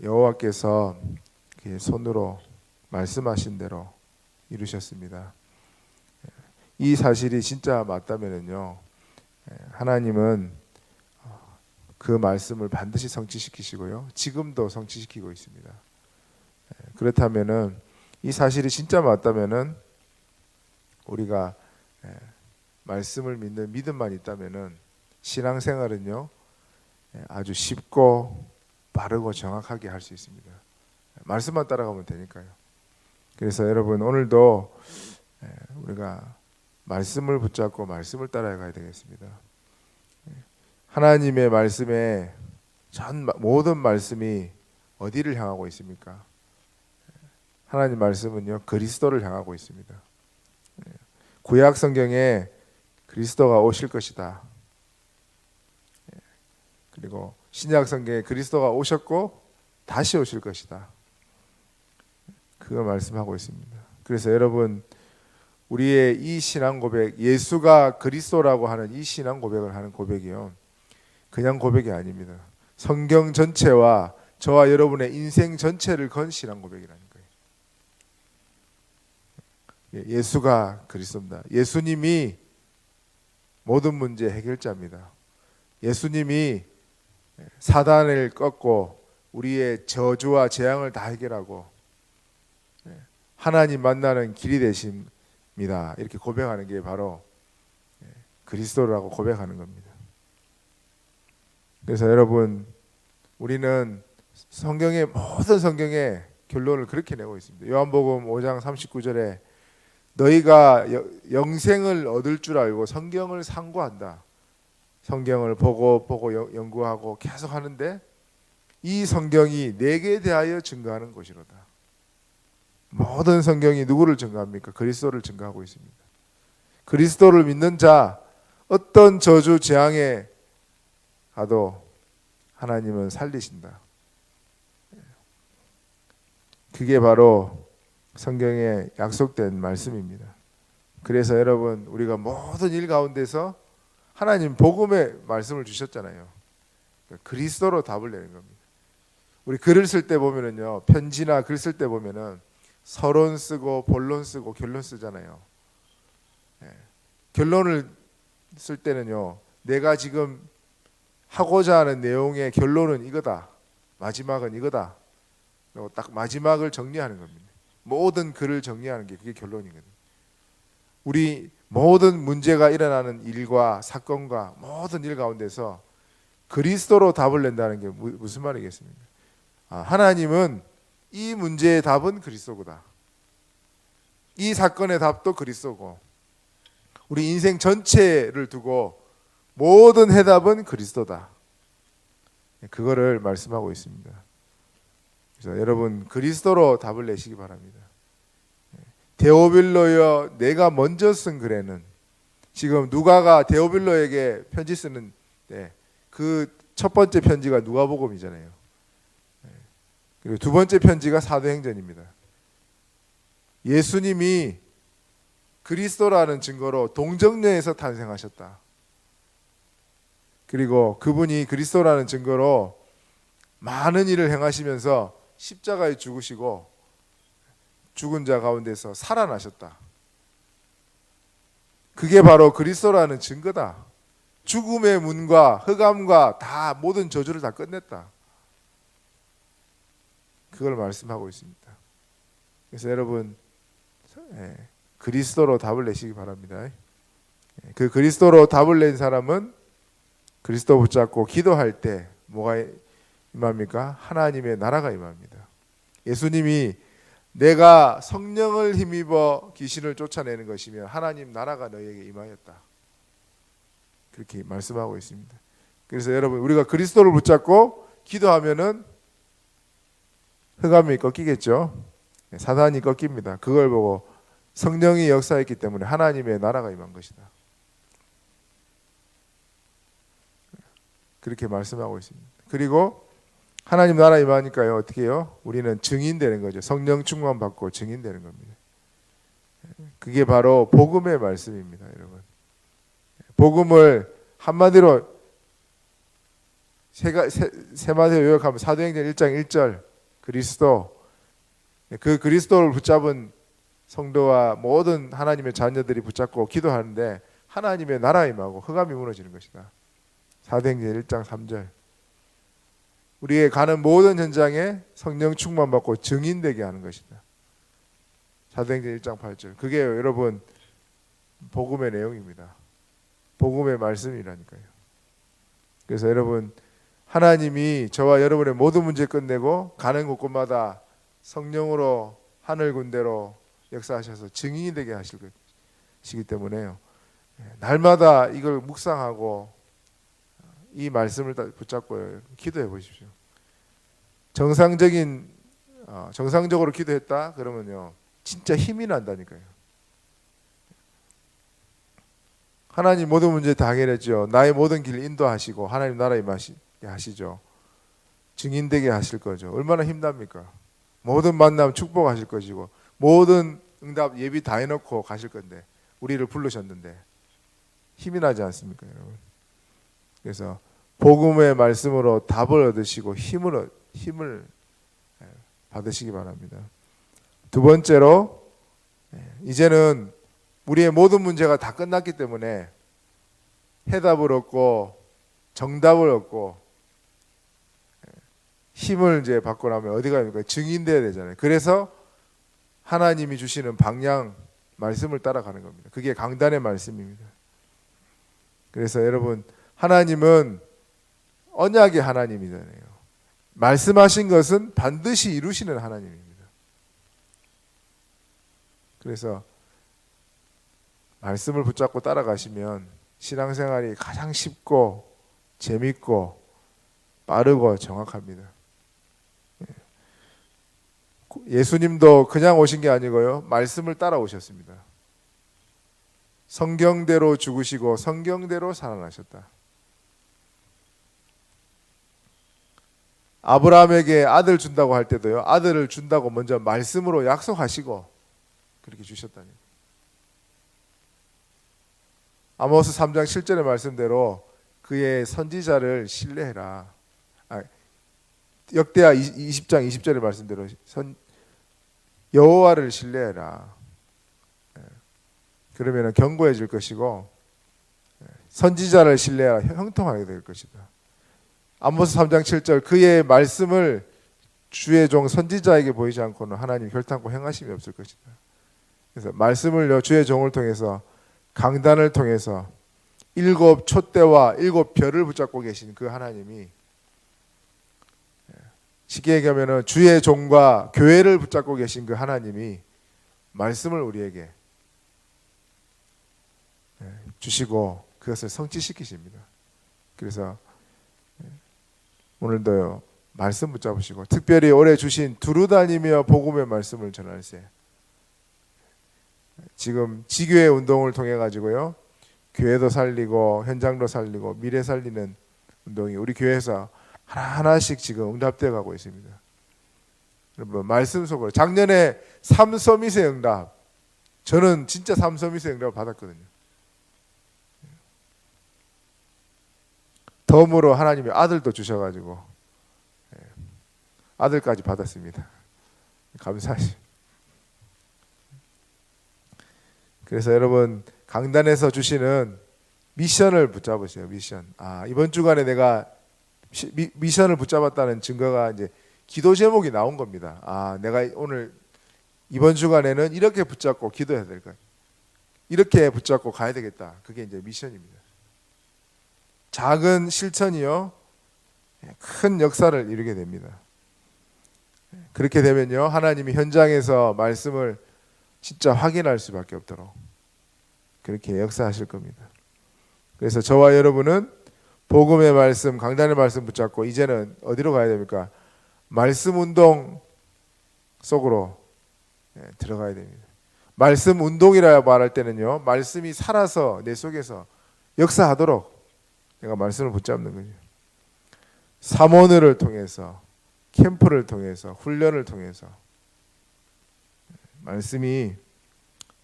여호와께서 손으로 말씀하신 대로 이루셨습니다. 이 사실이 진짜 맞다면요, 하나님은 그 말씀을 반드시 성취시키시고요, 지금도 성취시키고 있습니다. 그렇다면은 이 사실이 진짜 맞다면은 우리가 말씀을 믿는 믿음만 있다면은 신앙생활은요 아주 쉽고 빠르고 정확하게 할 수 있습니다. 말씀만 따라가면 되니까요. 그래서 여러분, 오늘도 우리가 말씀을 붙잡고 말씀을 따라가야 되겠습니다. 하나님의 말씀에 모든 말씀이 어디를 향하고 있습니까? 하나님 말씀은요 그리스도를 향하고 있습니다. 구약 성경에 그리스도가 오실 것이다. 그리고 신약 성경에 그리스도가 오셨고 다시 오실 것이다. 그걸 말씀하고 있습니다. 그래서 여러분, 우리의 이 신앙 고백, 예수가 그리스도라고 하는 이 신앙 고백을 하는 고백이요, 그냥 고백이 아닙니다. 성경 전체와 저와 여러분의 인생 전체를 건 신앙 고백이라는 거예요. 예수가 그리스도입니다. 예수님이 모든 문제 해결자입니다. 예수님이 사단을 꺾고 우리의 저주와 재앙을 다 해결하고 하나님 만나는 길이 되십니다. 이렇게 고백하는 게 바로 그리스도라고 고백하는 겁니다. 그래서 여러분, 우리는 모든 성경의 결론을 그렇게 내고 있습니다. 요한복음 5장 39절에 너희가 영생을 얻을 줄 알고 성경을 상고한다. 성경을 보고 연구하고 계속 하는데 이 성경이 내게 대하여 증거하는 것이로다. 모든 성경이 누구를 증거합니까? 그리스도를 증거하고 있습니다. 그리스도를 믿는 자, 어떤 저주 재앙에 가도 하나님은 살리신다. 그게 바로 성경에 약속된 말씀입니다. 그래서 여러분, 우리가 모든 일 가운데서 하나님 복음의 말씀을 주셨잖아요. 그리스도로 답을 내는 겁니다. 우리 글을 쓸 때 보면은요, 편지나 글 쓸 때 보면은 서론 쓰고 본론 쓰고 결론 쓰잖아요. 결론을 쓸 때는요, 내가 지금 하고자 하는 내용의 결론은 이거다, 마지막은 이거다, 그리고 딱 마지막을 정리하는 겁니다. 모든 글을 정리하는 게 그게 결론이거든요. 우리 모든 문제가 일어나는 일과 사건과 모든 일 가운데서 그리스도로 답을 낸다는 게 무슨 말이겠습니까? 하나님은 이 문제의 답은 그리스도다. 이 사건의 답도 그리스도고, 우리 인생 전체를 두고 모든 해답은 그리스도다. 그거를 말씀하고 있습니다. 그래서 여러분, 그리스도로 답을 내시기 바랍니다. 데오빌로여, 내가 먼저 쓴 글에는, 지금 누가가 데오빌로에게 편지 쓰는데 그 첫 번째 편지가 누가복음이잖아요. 그리고 두 번째 편지가 사도행전입니다. 예수님이 그리스도라는 증거로 동정녀에서 탄생하셨다. 그리고 그분이 그리스도라는 증거로 많은 일을 행하시면서 십자가에 죽으시고 죽은 자 가운데서 살아나셨다. 그게 바로 그리스도라는 증거다. 죽음의 문과 흑암과 다 모든 저주를 다 끝냈다. 그걸 말씀하고 있습니다. 그래서 여러분, 그리스도로 답을 내시기 바랍니다. 그 그리스도로 답을 낸 사람은 그리스도 붙잡고 기도할 때 뭐가 임합니까? 하나님의 나라가 임합니다. 예수님이 내가 성령을 힘입어 귀신을 쫓아내는 것이며 하나님 나라가 너희에게 임하였다. 그렇게 말씀하고 있습니다. 그래서 여러분, 우리가 그리스도를 붙잡고 기도하면은 흑암이 꺾이겠죠. 사단이 꺾입니다. 그걸 보고 성령이 역사했기 때문에 하나님의 나라가 임한 것이다. 그렇게 말씀하고 있습니다. 그리고 하나님 나라 임하니까요, 어떻게 해요? 우리는 증인되는 거죠. 성령 충만 받고 증인되는 겁니다. 그게 바로 복음의 말씀입니다, 여러분. 복음을 한마디로 세마디로 요약하면 사도행전 1장 1절 그리스도, 그 그리스도를 붙잡은 성도와 모든 하나님의 자녀들이 붙잡고 기도하는데 하나님의 나라에 임하고 흑암이 무너지는 것이다. 사도행전 1장 3절. 우리의 가는 모든 현장에 성령 충만받고 증인되게 하는 것이다. 사도행전 1장 8절. 그게 여러분 복음의 내용입니다. 복음의 말씀이라니까요. 그래서 여러분, 하나님이 저와 여러분의 모든 문제 끝내고 가는 곳곳마다 성령으로 하늘 군대로 역사하셔서 증인이 되게 하실 것이기 때문에요. 날마다 이걸 묵상하고 이 말씀을 붙잡고 기도해 보십시오. 정상적으로 기도했다 그러면요, 진짜 힘이 난다니까요. 하나님 모든 문제 다 해결했죠. 나의 모든 길을 인도하시고 하나님 나라에 임하시게 하시죠. 증인되게 하실 거죠. 얼마나 힘납니까? 모든 만남 축복하실 것이고 모든 응답 예비 다 해놓고 가실 건데 우리를 부르셨는데 힘이 나지 않습니까, 여러분? 그래서 복음의 말씀으로 답을 얻으시고 힘을 받으시기 바랍니다. 두 번째로, 이제는 우리의 모든 문제가 다 끝났기 때문에 해답을 얻고 정답을 얻고 힘을 이제 받고 나면 어디 가니까 증인돼야 되잖아요. 그래서 하나님이 주시는 방향 말씀을 따라가는 겁니다. 그게 강단의 말씀입니다. 그래서 여러분, 하나님은 언약의 하나님이잖아요. 말씀하신 것은 반드시 이루시는 하나님입니다. 그래서 말씀을 붙잡고 따라가시면 신앙생활이 가장 쉽고 재밌고 빠르고 정확합니다. 예수님도 그냥 오신 게 아니고요, 말씀을 따라오셨습니다. 성경대로 죽으시고 성경대로 살아나셨다. 아브라함에게 아들 준다고 할 때도요, 아들을 준다고 먼저 말씀으로 약속하시고 그렇게 주셨다니. 아모스 3장 7절의 말씀대로 그의 선지자를 신뢰해라. 역대하 20장 20절의 말씀대로 여호와를 신뢰해라. 그러면 견고해질 것이고 선지자를 신뢰하라. 형통하게 될 것이다. 아모스 3장 7절 그의 말씀을 주의 종 선지자에게 보이지 않고는 하나님 결단코 행하심이 없을 것이다. 그래서 말씀을요, 주의 종을 통해서 강단을 통해서 7 촛대와 7 별을 붙잡고 계신 그 하나님이, 쉽게 얘기하면 주의 종과 교회를 붙잡고 계신 그 하나님이 말씀을 우리에게 주시고 그것을 성취시키십니다. 그래서 오늘도요, 말씀 붙잡으시고 특별히 올해 주신 두루다니며 복음의 말씀을 전할세. 지금 지교회 운동을 통해 가지고요, 교회도 살리고 현장도 살리고 미래 살리는 운동이 우리 교회에서 하나하나씩 지금 응답되어 가고 있습니다. 여러분, 말씀 속으로 작년에 삼서밋의 응답, 저는 진짜 삼서밋의 응답을 받았거든요. 덤으로 하나님이 아들도 주셔가지고 아들까지 받았습니다. 감사하시. 그래서 여러분, 강단에서 주시는 미션을 붙잡으세요. 미션. 이번 주간에 내가 미션을 붙잡았다는 증거가 이제 기도 제목이 나온 겁니다. 내가 오늘 이번 주간에는 이렇게 붙잡고 기도해야 될 거야. 이렇게 붙잡고 가야 되겠다. 그게 이제 미션입니다. 작은 실천이요, 큰 역사를 이루게 됩니다. 그렇게 되면요, 하나님이 현장에서 말씀을 진짜 확인할 수밖에 없도록 그렇게 역사하실 겁니다. 그래서 저와 여러분은 복음의 말씀, 강단의 말씀 붙잡고 이제는 어디로 가야 됩니까? 말씀 운동 속으로 들어가야 됩니다. 말씀 운동이라 말할 때는요, 말씀이 살아서 내 속에서 역사하도록 내가 말씀을 붙잡는 거죠. 사모늘을 통해서, 캠프를 통해서, 훈련을 통해서 말씀이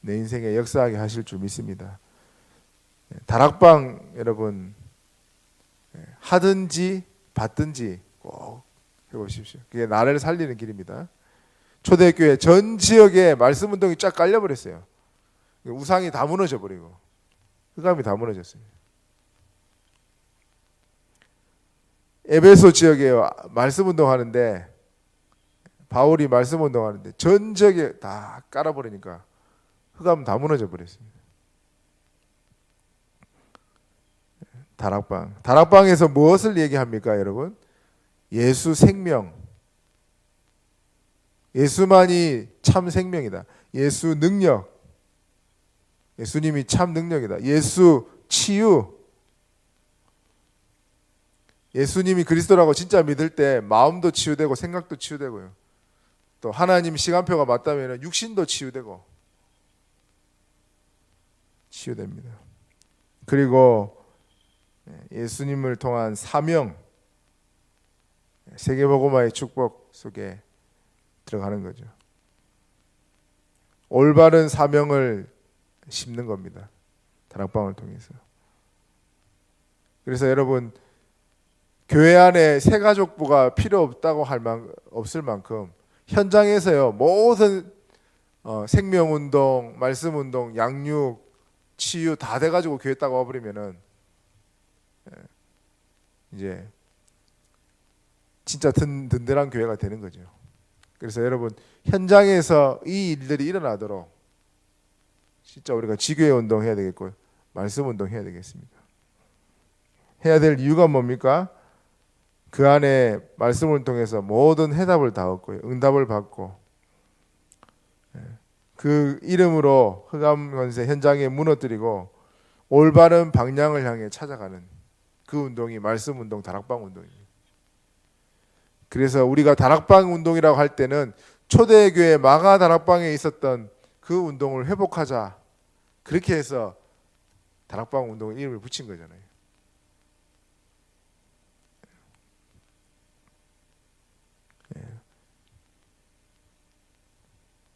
내 인생에 역사하게 하실 줄 믿습니다. 다락방 여러분, 하든지 받든지 꼭 해보십시오. 그게 나를 살리는 길입니다. 초대교회 전 지역에 말씀 운동이 쫙 깔려버렸어요. 우상이 다 무너져 버리고 흑암이 다 무너졌어요. 에베소 지역에 말씀 운동하는데 바울이 말씀 운동하는데 전 지역에 다 깔아버리니까 흑암 다 무너져 버렸습니다. 다락방에서 무엇을 얘기합니까, 여러분? 예수 생명. 예수만이 참 생명이다. 예수 능력. 예수님이 참 능력이다. 예수 치유. 예수님이 그리스도라고 진짜 믿을 때 마음도 치유되고 생각도 치유되고요. 또 하나님 시간표가 맞다면 육신도 치유되고 치유됩니다. 그리고 예수님을 통한 사명, 세계복음화의 축복 속에 들어가는 거죠. 올바른 사명을 심는 겁니다. 다락방을 통해서. 그래서 여러분 교회 안에 새가족부가 필요 없다고 없을 만큼 현장에서요 모든 생명운동, 말씀운동, 양육, 치유 다 돼가지고 교회 딱 와버리면은 이제 진짜 든든한 교회가 되는 거죠. 그래서 여러분 현장에서 이 일들이 일어나도록 진짜 우리가 지교회 운동해야 되겠고요. 말씀 운동해야 되겠습니다. 해야 될 이유가 뭡니까? 그 안에 말씀을 통해서 모든 해답을 다 얻고요. 응답을 받고 그 이름으로 흑암 권세 현장에 무너뜨리고 올바른 방향을 향해 찾아가는 그 운동이 말씀 운동, 다락방 운동입니다. 그래서 우리가 다락방 운동이라고 할 때는 초대교회 마가 다락방에 있었던 그 운동을 회복하자 그렇게 해서 다락방 운동 이름을 붙인 거잖아요.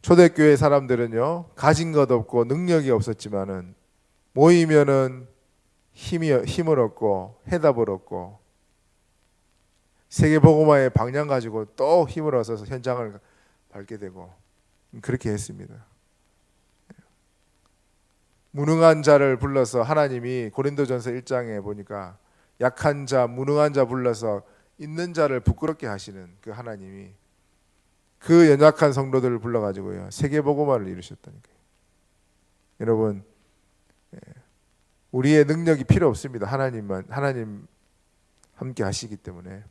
초대교회 사람들은요 가진 것 없고 능력이 없었지만은 모이면은 힘을 얻고 해답을 얻고 세계복음화의 방향 가지고 또 힘을 얻어서 현장을 밟게 되고 그렇게 했습니다. 무능한 자를 불러서 하나님이 고린도전서 1장에 보니까 약한 자, 무능한 자 불러서 있는 자를 부끄럽게 하시는 그 하나님이 그 연약한 성도들을 불러가지고요 세계복음화를 이루셨다니까요. 여러분 우리의 능력이 필요 없습니다. 하나님 함께 하시기 때문에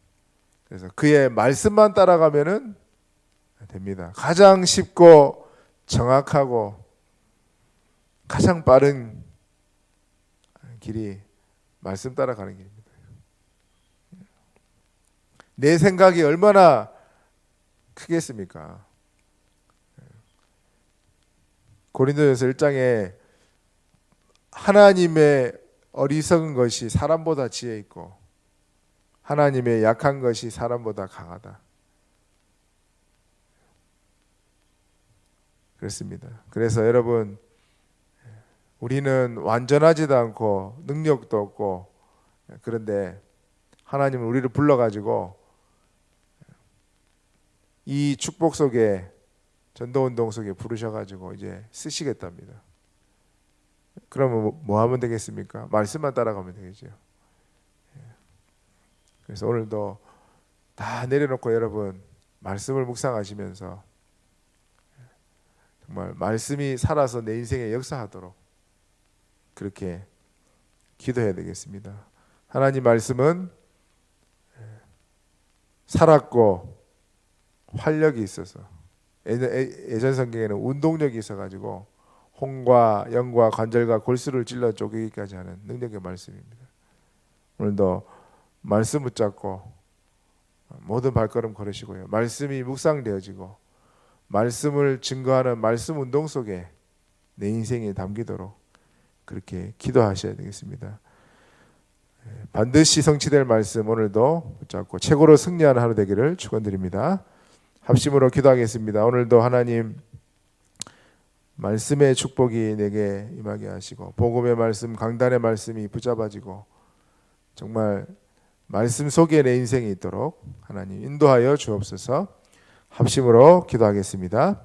그래서 그의 말씀만 따라가면은 됩니다. 가장 쉽고 정확하고 가장 빠른 길이 말씀 따라가는 길입니다. 내 생각이 얼마나 크겠습니까? 고린도전서 1장에 하나님의 어리석은 것이 사람보다 지혜 있고 하나님의 약한 것이 사람보다 강하다. 그렇습니다. 그래서 여러분 우리는 완전하지도 않고 능력도 없고 그런데 하나님은 우리를 불러가지고 이 축복 속에 전도운동 속에 부르셔가지고 이제 쓰시겠답니다. 그러면 뭐 하면 되겠습니까? 말씀만 따라가면 되겠죠. 그래서 오늘도 다 내려놓고 여러분 말씀을 묵상하시면서 정말 말씀이 살아서 내 인생에 역사하도록 그렇게 기도해야 되겠습니다. 하나님 말씀은 살았고 활력이 있어서 예전 성경에는 운동력이 있어가지고 홍과 영과 관절과 골수를 찔러 쪼개기까지 하는 능력의 말씀입니다. 오늘도 말씀 붙잡고 모든 발걸음 걸으시고요. 말씀이 묵상되어지고 말씀을 증거하는 말씀 운동 속에 내 인생에 담기도록 그렇게 기도하셔야 되겠습니다. 반드시 성취될 말씀 오늘도 붙잡고 최고로 승리하는 하루 되기를 축원드립니다. 합심으로 기도하겠습니다. 오늘도 하나님 말씀의 축복이 내게 임하게 하시고 복음의 말씀, 강단의 말씀이 붙잡아지고 정말 말씀 속에 내 인생이 있도록 하나님 인도하여 주옵소서. 합심으로 기도하겠습니다.